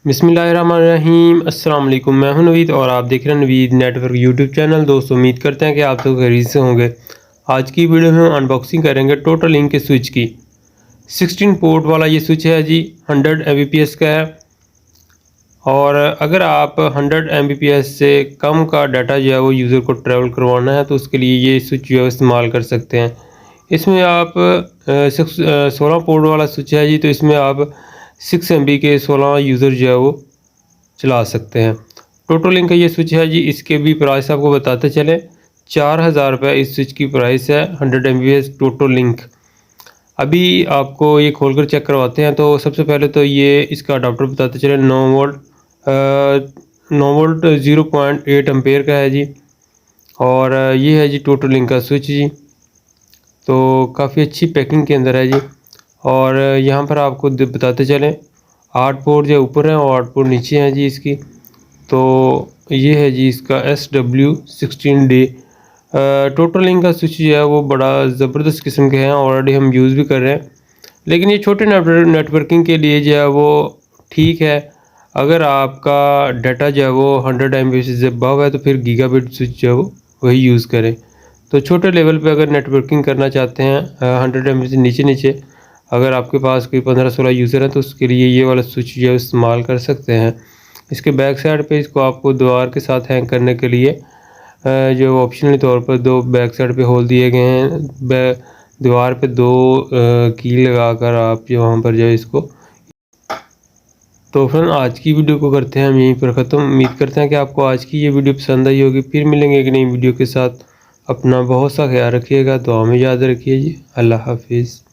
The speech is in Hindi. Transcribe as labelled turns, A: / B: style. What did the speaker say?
A: बिस्मिल्लाहिर्रहमानिर्रहीम। अस्सलाम वालेकुम। मैं हूं नवीद और आप देख रहे हैं नवीद नेटवर्क यूट्यूब चैनल। दोस्तों, उम्मीद करते हैं कि आप सब खैरियत से होंगे। आज की वीडियो में हम अनबॉक्सिंग करेंगे टोटल लिंक के स्विच की। 16 पोर्ट वाला ये स्विच है जी, 100 Mbps का है। और अगर आप 100 Mbps से कम का डाटा जो है वो यूज़र को ट्रैवल करवाना है तो उसके लिए ये स्विच जो है इस्तेमाल कर सकते हैं। इसमें आप 16 पोर्ट वाला स्विच है जी, तो इसमें आप 6 MB के 16 यूज़र जो है वो चला सकते हैं। टोटल लिंक का ये स्विच है जी, इसके भी प्राइस आपको बताते चले। 4000 रुपये इस स्विच की प्राइस है, 100 MBps टोटल लिंक। अभी आपको ये खोलकर चेक करवाते हैं। तो सबसे पहले तो ये इसका अडाप्टर बताते चले। 9 वोल्ट 0.8 एम्पेयर का है जी। और ये है जी टोटल लिंक का स्विच जी। तो काफ़ी अच्छी पैकिंग के अंदर है जी। और यहाँ पर आपको बताते चलें 8 पोर्ट जो ऊपर हैं और 8 पोर्ट नीचे हैं जी इसकी। तो ये है जी इसका SW16D टोटल लिंक का स्विच जो है वो बड़ा ज़बरदस्त किस्म के हैं। ऑलरेडी हम यूज़ भी कर रहे हैं, लेकिन ये छोटे नेटवर्किंग के लिए जो है वो ठीक है। अगर आपका डाटा जो है वो 100 MB से अबव है तो फिर गीगाबिट स्विच जो है वो वही यूज़ करें। तो छोटे लेवल पे अगर नेटवर्किंग करना चाहते हैं 100 MB से नीचे नीचे, अगर आपके पास कोई 15-16 यूज़र हैं तो उसके लिए ये वाला स्विच जो है इस्तेमाल कर सकते हैं। इसके बैक साइड पे इसको आपको दीवार के साथ हैंग करने के लिए जो ऑप्शनली तौर पर 2 बैक साइड पे होल दिए गए हैं। दीवार पे 2 की लगाकर आप जो वहाँ पर जो है इसको। तो फ्रेंड, आज की वीडियो को करते हैं हम यहीं पर ख़त्म। उम्मीद करते हैं कि आपको आज की ये वीडियो पसंद आई होगी। फिर मिलेंगे एक नई वीडियो के साथ। अपना बहुत सा ख्याल रखिएगा, दुआ में याद रखिए जी। अल्लाह हाफिज़।